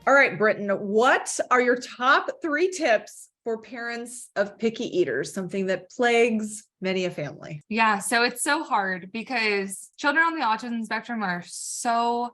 All right, Brittyn, what are your top 3 tips for parents of picky eaters, something that plagues many a family? Yeah, so it's so hard because children on the autism spectrum are so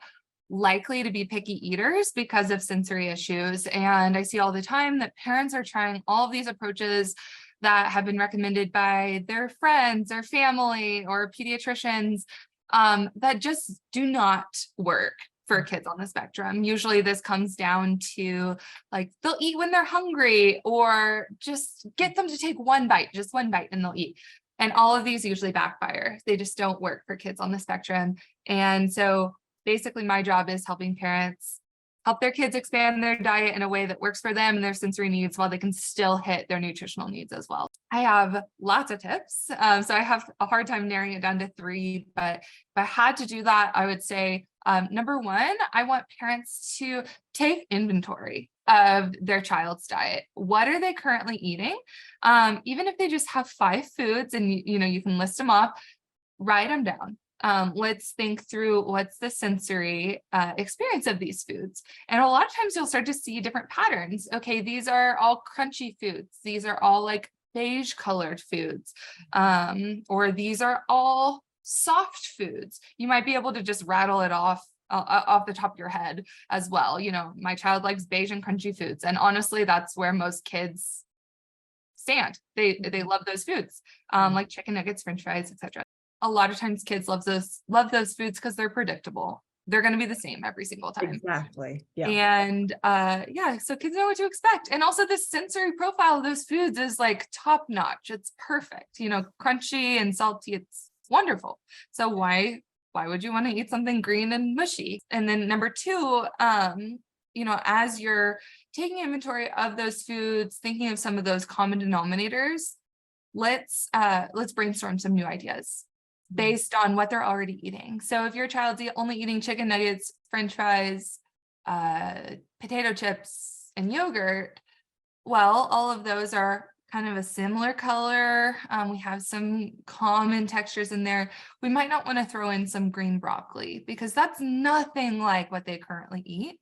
likely to be picky eaters because of sensory issues. And I see all the time that parents are trying all of these approaches that have been recommended by their friends or family or pediatricians that just do not work for kids on the spectrum. Usually this comes down to like they'll eat when they're hungry, or just get them to take one bite, just one bite, and they'll eat. And all of these usually backfire. They just don't work for kids on the spectrum. And so basically my job is helping parents help their kids expand their diet in a way that works for them and their sensory needs while they can still hit their nutritional needs as well. I have lots of tips. So I have a hard time narrowing it down to 3, but if I had to do that, I would say, number 1, I want parents to take inventory of their child's diet. What are they currently eating? Even if they just have 5 foods and you can list them off, write them down. Let's think through what's the sensory experience of these foods. And a lot of times you'll start to see different patterns. Okay, these are all crunchy foods. These are all like beige colored foods, or these are all soft foods. You might be able to just rattle it off the top of your head as well. My child likes beige and crunchy foods. And honestly, that's where most kids stand. They love those foods, like chicken nuggets, French fries, etc. A lot of times kids love those foods because they're predictable. They're going to be the same every single time. Exactly. Yeah. And so kids know what to expect. And also the sensory profile of those foods is like top notch. It's perfect. Crunchy and salty. It's wonderful. So why would you want to eat something green and mushy? And then number 2, as you're taking inventory of those foods, thinking of some of those common denominators, let's brainstorm some new ideas based on what they're already eating. So if your child's only eating chicken nuggets, French fries, potato chips, and yogurt, well, all of those are kind of a similar color. We have some common textures in there. We might not want to throw in some green broccoli because that's nothing like what they currently eat.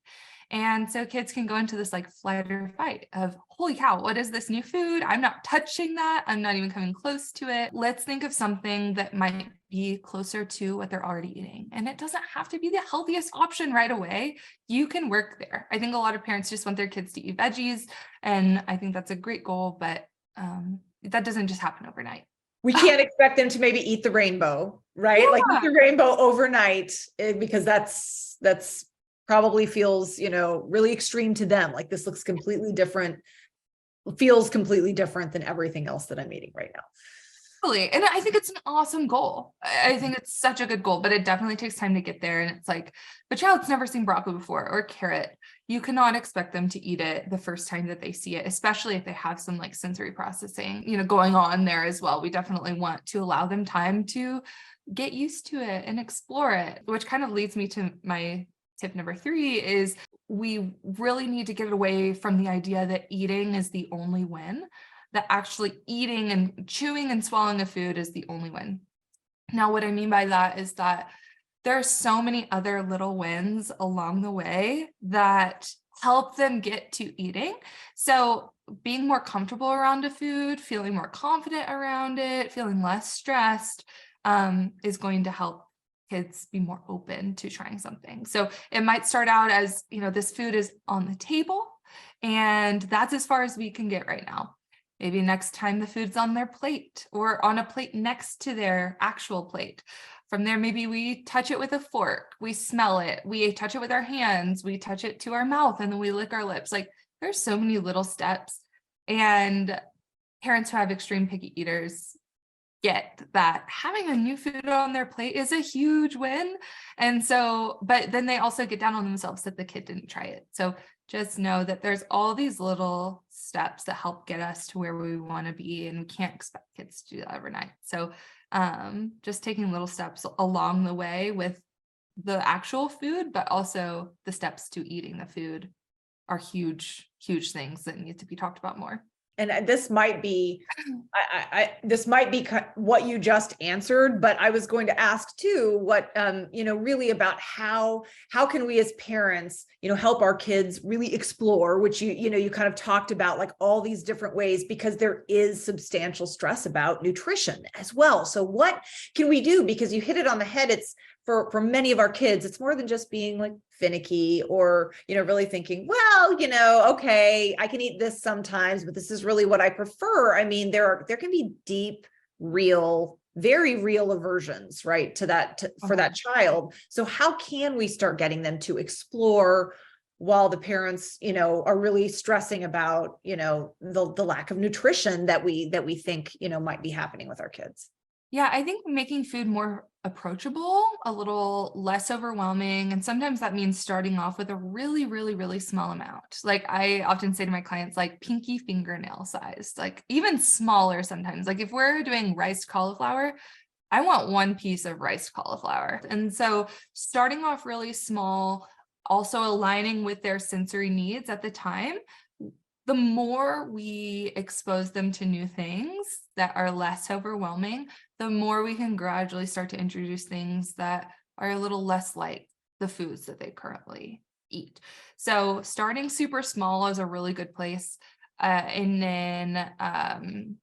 And so kids can go into this like flight or fight of, holy cow, what is this new food? I'm not touching that. I'm not even coming close to it. Let's think of something that might be closer to what they're already eating. And it doesn't have to be the healthiest option right away. You can work there. I think a lot of parents just want their kids to eat veggies. And I think that's a great goal, but that doesn't just happen overnight. We can't expect them to maybe eat the rainbow, right? Yeah. Like eat the rainbow overnight, because that's probably feels, really extreme to them. Like this looks completely different, feels completely different than everything else that I'm eating right now. Totally. And I think it's an awesome goal. I think it's such a good goal, but it definitely takes time to get there. And it's like, the child's never seen broccoli before or carrot. You cannot expect them to eat it the first time that they see it, especially if they have some like sensory processing, going on there as well. We definitely want to allow them time to get used to it and explore it, which kind of leads me to my tip number 3 is we really need to get away from the idea that eating is the only win, that actually eating and chewing and swallowing a food is the only win. Now, what I mean by that is that there are so many other little wins along the way that help them get to eating. So being more comfortable around a food, feeling more confident around it, feeling less stressed is going to help kids be more open to trying something. So it might start out as, this food is on the table and that's as far as we can get right now. Maybe next time the food's on their plate or on a plate next to their actual plate. From there, maybe we touch it with a fork, we smell it, we touch it with our hands, we touch it to our mouth, and then we lick our lips. Like there's so many little steps. And parents who have extreme picky eaters get that having a new food on their plate is a huge win. And so, but then they also get down on themselves that the kid didn't try it. So just know that there's all these little steps that help get us to where we want to be, and we can't expect kids to do that overnight. So just taking little steps along the way with the actual food, but also the steps to eating the food are huge, huge things that need to be talked about more. and this might be, this might be what you just answered, but I was going to ask too, what, really about how can we as parents, help our kids really explore, which you kind of talked about, like all these different ways, because there is substantial stress about nutrition as well. So what can we do? Because you hit it on the head. It's for many of our kids, it's more than just being like finicky or, really thinking, well, okay, I can eat this sometimes, but this is really what I prefer. I mean, there can be deep, real, very real aversions, right, to that, for that child. So how can we start getting them to explore while the parents, are really stressing about, the lack of nutrition that we think, might be happening with our kids? Yeah, I think making food more approachable, a little less overwhelming. And sometimes that means starting off with a really, really, really small amount. Like I often say to my clients, like pinky fingernail size, like even smaller sometimes. Like if we're doing riced cauliflower, I want one piece of riced cauliflower. And so starting off really small, also aligning with their sensory needs at the time. The more we expose them to new things that are less overwhelming, the more we can gradually start to introduce things that are a little less like the foods that they currently eat. So starting super small is a really good place. And then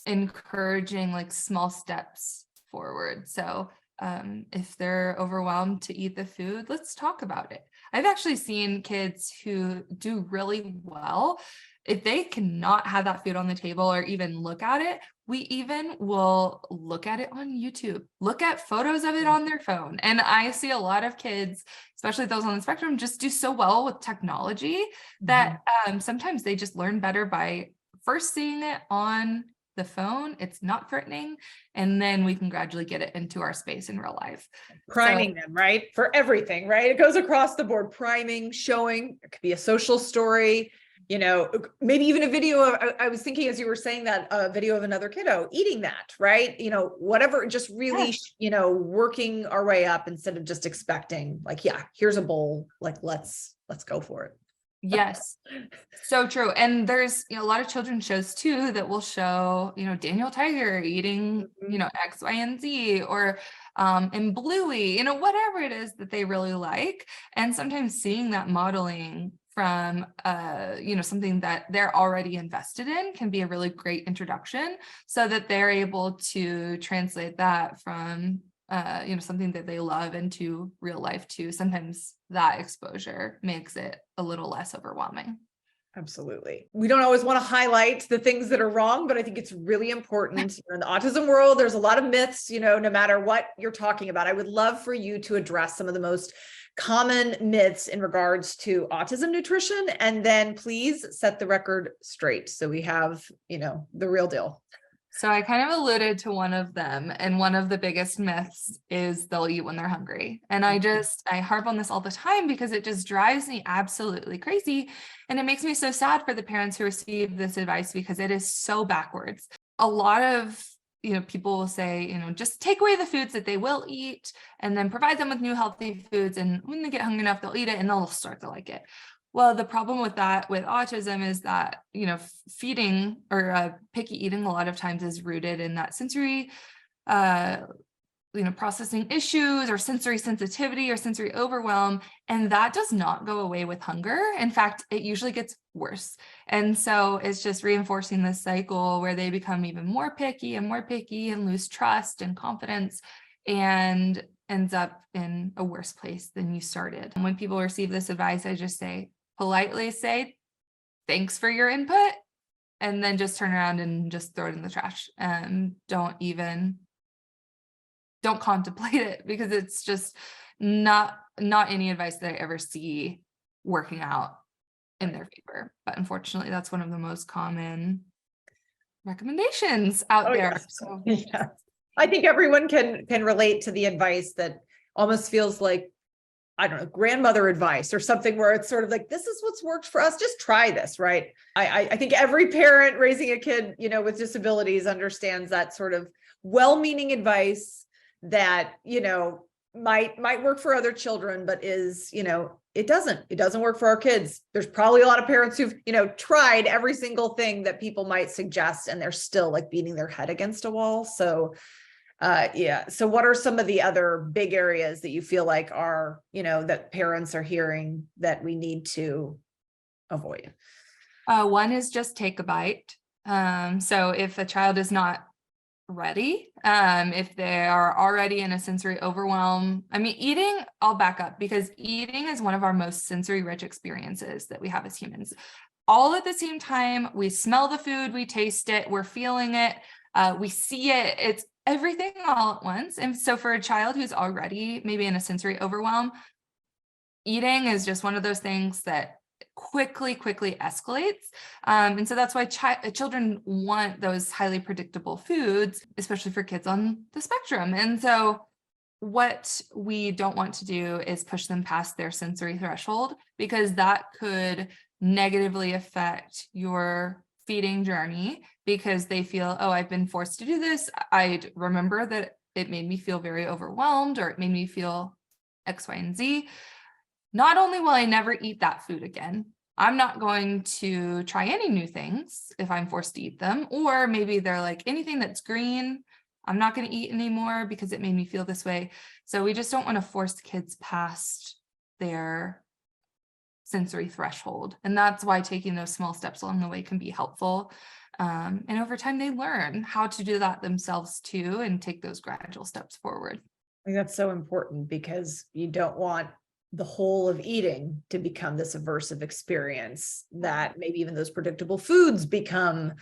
encouraging like small steps forward. So if they're overwhelmed to eat the food, let's talk about it. I've actually seen kids who do really well. If they cannot have that food on the table or even look at it, we even will look at it on YouTube, look at photos of it on their phone. And I see a lot of kids, especially those on the spectrum, just do so well with technology that sometimes they just learn better by first seeing it on the phone. It's not threatening. And then we can gradually get it into our space in real life. Priming them, right? For everything, right? It goes across the board, priming, showing, it could be a social story, maybe even a video. I was thinking as you were saying that, a video of another kiddo eating that, right? Whatever, just really, working our way up instead of just expecting like, yeah, here's a bowl, like, let's go for it. Yes, so true. And there's a lot of children's shows too that will show, Daniel Tiger eating, X, Y, and Z, or and Bluey, whatever it is that they really like. And sometimes seeing that modeling from something that they're already invested in can be a really great introduction, so that they're able to translate that from something that they love into real life too. Sometimes that exposure makes it a little less overwhelming. Absolutely. We don't always want to highlight the things that are wrong, but I think it's really important. In the autism world, there's a lot of myths, no matter what you're talking about. I would love for you to address some of the most common myths in regards to autism nutrition, and then please set the record straight so we have, the real deal. So I kind of alluded to one of them, and one of the biggest myths is they'll eat when they're hungry. And I harp on this all the time because it just drives me absolutely crazy. And it makes me so sad for the parents who receive this advice, because it is so backwards. A lot of people will say, just take away the foods that they will eat and then provide them with new healthy foods. And when they get hungry enough, they'll eat it and they'll start to like it. Well, the problem with that, with autism, is that, feeding or picky eating a lot of times is rooted in that sensory, processing issues or sensory sensitivity or sensory overwhelm. And that does not go away with hunger. In fact, it usually gets worse. And so it's just reinforcing this cycle where they become even more picky and lose trust and confidence, and ends up in a worse place than you started. And when people receive this advice, I just politely say, thanks for your input, and then just turn around and just throw it in the trash. And don't contemplate it, because it's just not any advice that I ever see working out in their favor. But unfortunately, that's one of the most common recommendations out there. Yes. So yeah. I think everyone can relate to the advice that almost feels like, I don't know, grandmother advice or something, where it's sort of like, this is what's worked for us, just try this, right? I think every parent raising a kid, with disabilities understands that sort of well-meaning advice that, might work for other children, but is, it doesn't work for our kids. There's probably a lot of parents who've, tried every single thing that people might suggest, and they're still like beating their head against a wall. So yeah. So what are some of the other big areas that you feel like are, that parents are hearing that we need to avoid? One is just take a bite. So if a child is not ready, if they are already in a sensory overwhelm, eating, I'll back up, because eating is one of our most sensory rich experiences that we have as humans. All at the same time, we smell the food, we taste it, we're feeling it, we see it, it's everything all at once. And so for a child who's already maybe in a sensory overwhelm, eating is just one of those things that quickly escalates. And so that's why children want those highly predictable foods, especially for kids on the spectrum. And so what we don't want to do is push them past their sensory threshold, because that could negatively affect your feeding journey, because they feel, oh, I've been forced to do this. I remember that it made me feel very overwhelmed, or it made me feel X, Y, and Z. Not only will I never eat that food again, I'm not going to try any new things if I'm forced to eat them. Or maybe they're like, anything that's green, I'm not going to eat anymore because it made me feel this way. So we just don't want to force kids past their sensory threshold. And that's why taking those small steps along the way can be helpful. And over time, they learn how to do that themselves too, and take those gradual steps forward. I think that's so important, because you don't want the whole of eating to become this aversive experience that maybe even those predictable foods become,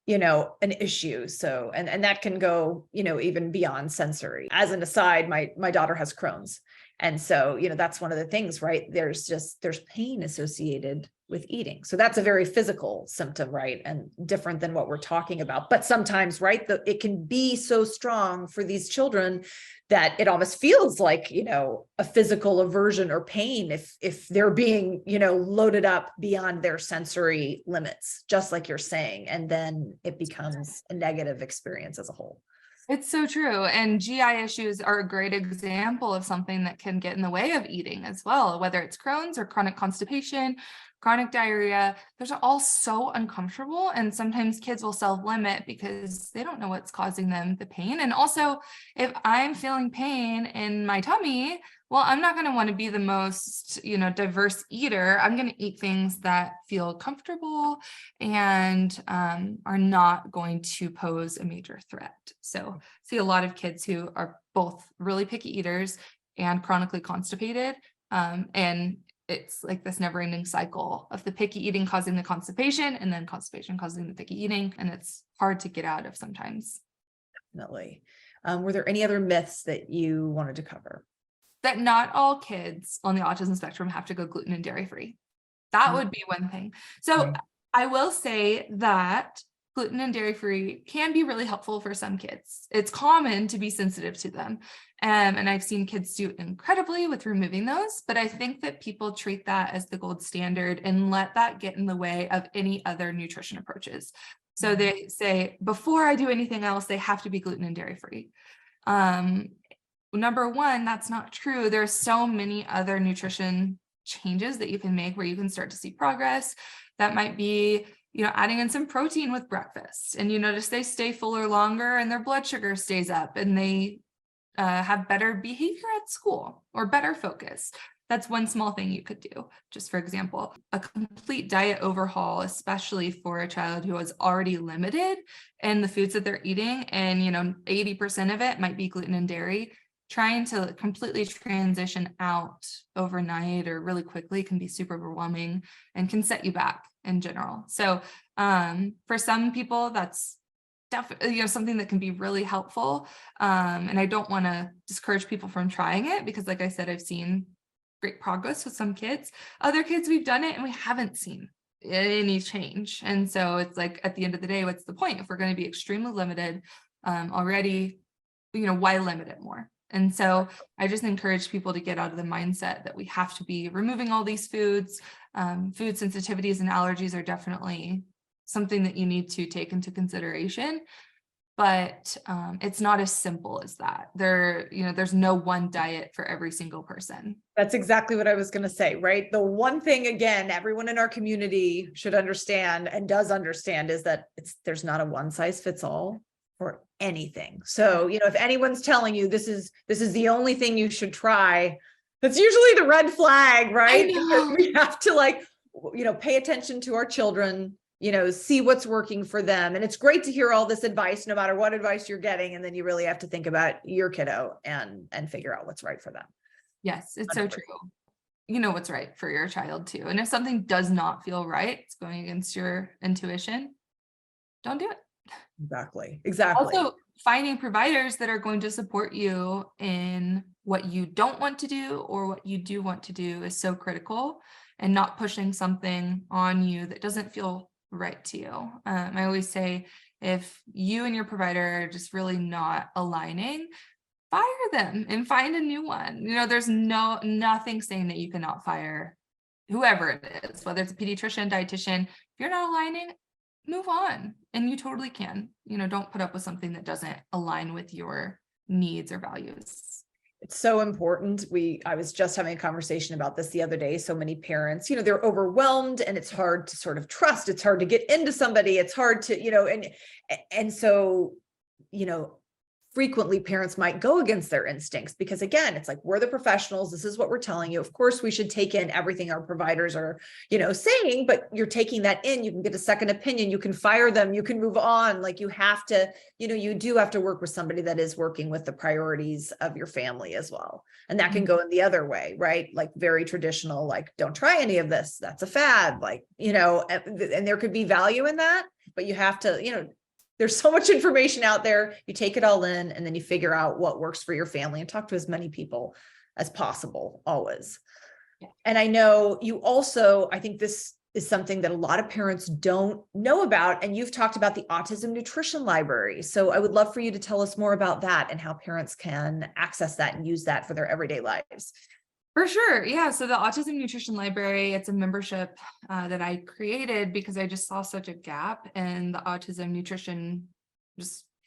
an issue. So, and that can go, even beyond sensory. As an aside, my daughter has Crohn's. And so, that's one of the things, right? There's pain associated with eating. So that's a very physical symptom, right? And different than what we're talking about. But sometimes, right, it can be so strong for these children that it almost feels like, a physical aversion or pain if they're being, loaded up beyond their sensory limits, just like you're saying. And then it becomes a negative experience as a whole. It's so true. And GI issues are a great example of something that can get in the way of eating as well, whether it's Crohn's or chronic constipation, chronic diarrhea. Those are all so uncomfortable. And sometimes kids will self-limit because they don't know what's causing them the pain. And also, if I'm feeling pain in my tummy, well, I'm not going to want to be the most, diverse eater. I'm going to eat things that feel comfortable and are not going to pose a major threat. So see a lot of kids who are both really picky eaters and chronically constipated. And it's like this never-ending cycle of the picky eating causing the constipation, and then constipation causing the picky eating. And it's hard to get out of sometimes. Definitely. Were there any other myths that you wanted to cover? That not all kids on the autism spectrum have to go gluten and dairy free. That would be one thing. So I will say that gluten and dairy free can be really helpful for some kids. It's common to be sensitive to them. And I've seen kids do incredibly with removing those, but I think that people treat that as the gold standard and let that get in the way of any other nutrition approaches. So they say, before I do anything else, they have to be gluten and dairy free. Number one, that's not true. There's so many other nutrition changes that you can make where you can start to see progress. That might be, adding in some protein with breakfast, and you notice they stay fuller longer and their blood sugar stays up, and they have better behavior at school or better focus. That's one small thing you could do. Just for example, a complete diet overhaul, especially for a child who is already limited in the foods that they're eating, and 80% of it might be gluten and dairy. Trying to completely transition out overnight or really quickly can be super overwhelming and can set you back in general. So for some people, that's definitely something that can be really helpful. And I don't want to discourage people from trying it, because like I said, I've seen great progress with some kids. Other kids, we've done it and we haven't seen any change. And so it's like, at the end of the day, what's the point? If we're going to be extremely limited already, why limit it more? And so I just encourage people to get out of the mindset that we have to be removing all these foods. Food sensitivities and allergies are definitely something that you need to take into consideration. but it's not as simple as that. There's no one diet for every single person. That's exactly what I was going to say, right? The one thing, again, everyone in our community should understand and does understand is that there's not a one size fits all for anything. So, if anyone's telling you this is the only thing you should try, that's usually the red flag, right? Because we have to pay attention to our children, see what's working for them. And it's great to hear all this advice, no matter what advice you're getting. And then you really have to think about your kiddo and figure out what's right for them. Yes, it's so true. You know what's right for your child too. And if something does not feel right, it's going against your intuition, don't do it. Exactly. Also, finding providers that are going to support you in what you don't want to do or what you do want to do is so critical, and not pushing something on you that doesn't feel right to you. I always say, if you and your provider are just really not aligning, fire them and find a new one. There's nothing saying that you cannot fire whoever it is, whether it's a pediatrician, dietitian. If you're not aligning, move on, and you totally can. Don't put up with something that doesn't align with your needs or values. It's so important. I was just having a conversation about this the other day. So many parents, they're overwhelmed, and it's hard to sort of trust. It's hard to get into somebody. It's hard to, and so, frequently parents might go against their instincts, because again, it's like, we're the professionals. This is what we're telling you. Of course, we should take in everything our providers are, saying, but you're taking that in. You can get a second opinion. You can fire them. You can move on. Like, you have to, you do have to work with somebody that is working with the priorities of your family as well. And that can go in the other way, right? Like, very traditional, like, don't try any of this. That's a fad, like, and there could be value in that, but you have to, there's so much information out there. You take it all in, and then you figure out what works for your family, and talk to as many people as possible, always. Yeah. And I know you also, I think this is something that a lot of parents don't know about, and you've talked about the Autism Nutrition Library. So I would love for you to tell us more about that and how parents can access that and use that for their everyday lives. For sure. Yeah. So the Autism Nutrition Library, it's a membership that I created because I just saw such a gap in the autism nutrition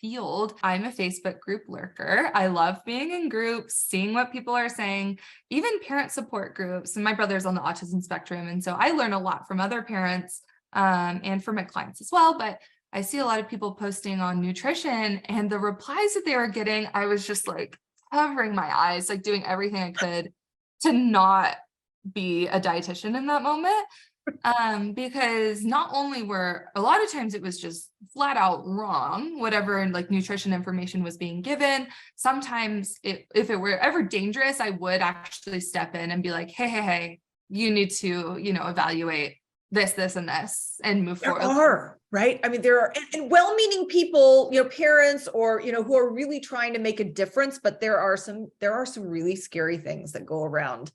field. I'm a Facebook group lurker. I love being in groups, seeing what people are saying, even parent support groups. And my brother's on the autism spectrum. And so I learn a lot from other parents and from my clients as well. But I see a lot of people posting on nutrition, and the replies that they were getting, I was just like covering my eyes, like doing everything I could to not be a dietitian in that moment. Because not only were a lot of times it was just flat out wrong, whatever like nutrition information was being given. Sometimes if it were ever dangerous, I would actually step in and be like, hey, you need to, evaluate this, and this, and move forward. There are, right? I mean, there are, and well-meaning people, parents, or, who are really trying to make a difference, but there are some really scary things that go around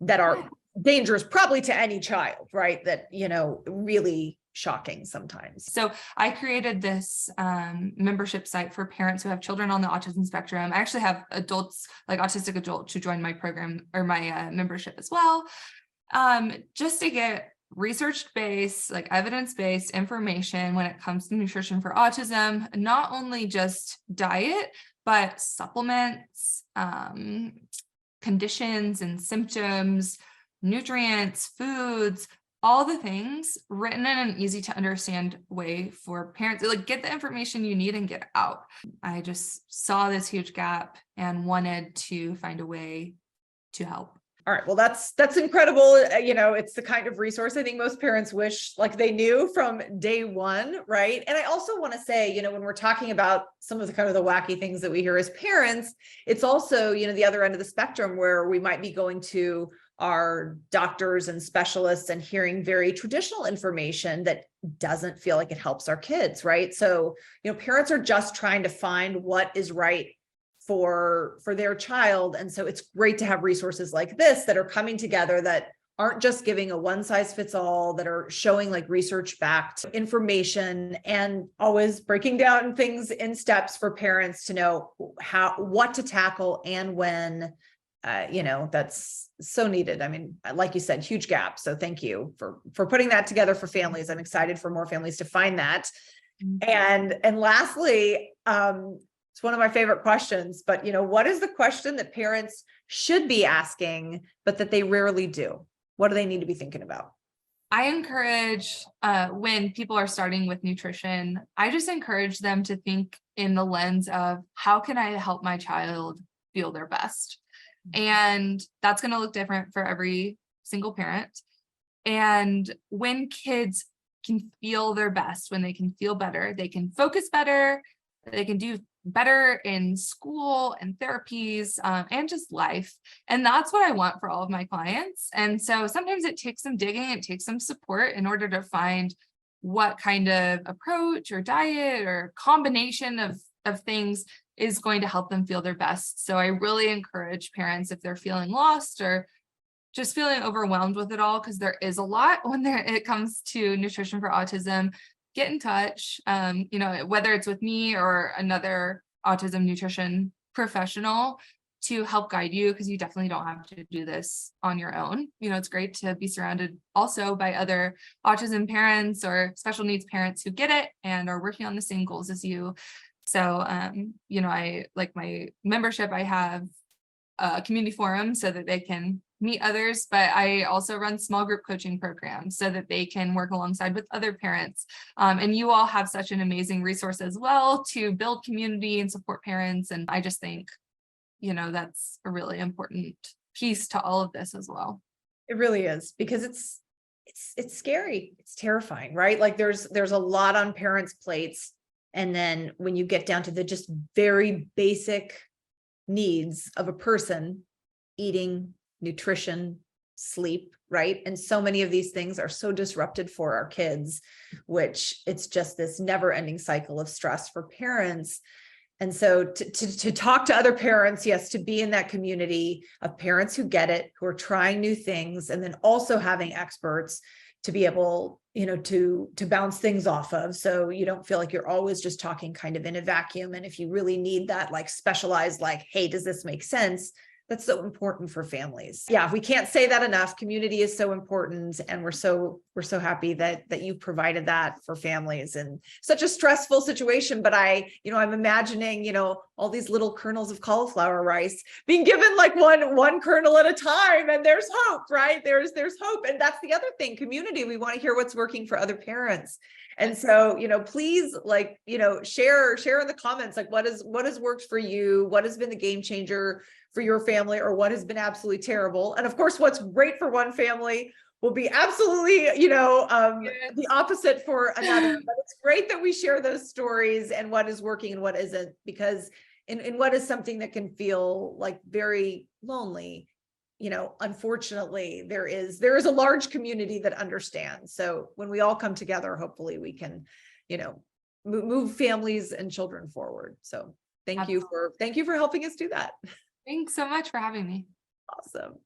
that are dangerous, probably to any child, right? That, really shocking sometimes. So I created this membership site for parents who have children on the autism spectrum. I actually have adults, like autistic adults, who join my program or my membership as well, just to get research-based, like evidence-based information when it comes to nutrition for autism, not only just diet, but supplements, conditions and symptoms, nutrients, foods, all the things written in an easy to understand way for parents. Like, get the information you need and get out. I just saw this huge gap and wanted to find a way to help. All right. Well, that's incredible. It's the kind of resource I think most parents wish like they knew from day one, right? And I also want to say, when we're talking about some of the kind of the wacky things that we hear as parents, it's also, the other end of the spectrum where we might be going to our doctors and specialists and hearing very traditional information that doesn't feel like it helps our kids, right? So, parents are just trying to find what is right for their child. And so it's great to have resources like this that are coming together, that aren't just giving a one size fits all, that are showing like research backed information, and always breaking down things in steps for parents to know what to tackle and when. That's so needed. I mean, like you said, huge gap. So thank you for putting that together for families. I'm excited for more families to find that. And lastly, it's one of my favorite questions, but what is the question that parents should be asking, but that they rarely do? What do they need to be thinking about? I encourage when people are starting with nutrition, I just encourage them to think in the lens of how can I help my child feel their best? And that's going to look different for every single parent. And when kids can feel their best, when they can feel better, they can focus better, they can do better in school and therapies and just life. And that's what I want for all of my clients. And so sometimes it takes some digging, it takes some support in order to find what kind of approach or diet or combination of things is going to help them feel their best. So I really encourage parents, if they're feeling lost or just feeling overwhelmed with it all, because there is a lot when it comes to nutrition for autism, get in touch, whether it's with me or another autism nutrition professional to help guide you, because you definitely don't have to do this on your own. It's great to be surrounded also by other autism parents or special needs parents who get it and are working on the same goals as you. So, I like my membership, I have a community forum so that they can meet others, but I also run small group coaching programs so that they can work alongside with other parents. And you all have such an amazing resource as well to build community and support parents. And I just think, that's a really important piece to all of this as well. It really is, because it's scary. It's terrifying, right? Like there's a lot on parents' plates. And then when you get down to the just very basic needs of a person, eating, nutrition, sleep, right? And so many of these things are so disrupted for our kids, which it's just this never-ending cycle of stress for parents. And so to talk to other parents, yes, to be in that community of parents who get it, who are trying new things, and then also having experts to be able, to bounce things off of. So you don't feel like you're always just talking kind of in a vacuum. And if you really need that like specialized, like, hey, does this make sense? That's so important for families. Yeah, we can't say that enough. Community is so important. And we're so happy that you provided that for families in such a stressful situation. But I'm imagining, all these little kernels of cauliflower rice being given like one kernel at a time. And there's hope, right? There's hope. And that's the other thing, community. We want to hear what's working for other parents. And so, please share in the comments, like what has worked for you? What has been the game changer for your family, or what has been absolutely terrible? And of course, what's great for one family will be absolutely, the opposite for another. But it's great that we share those stories and what is working and what isn't, because in what is something that can feel like very lonely, unfortunately, there is a large community that understands. So when we all come together, hopefully we can, move families and children forward. So thank you for helping us do that. Thanks so much for having me. Awesome.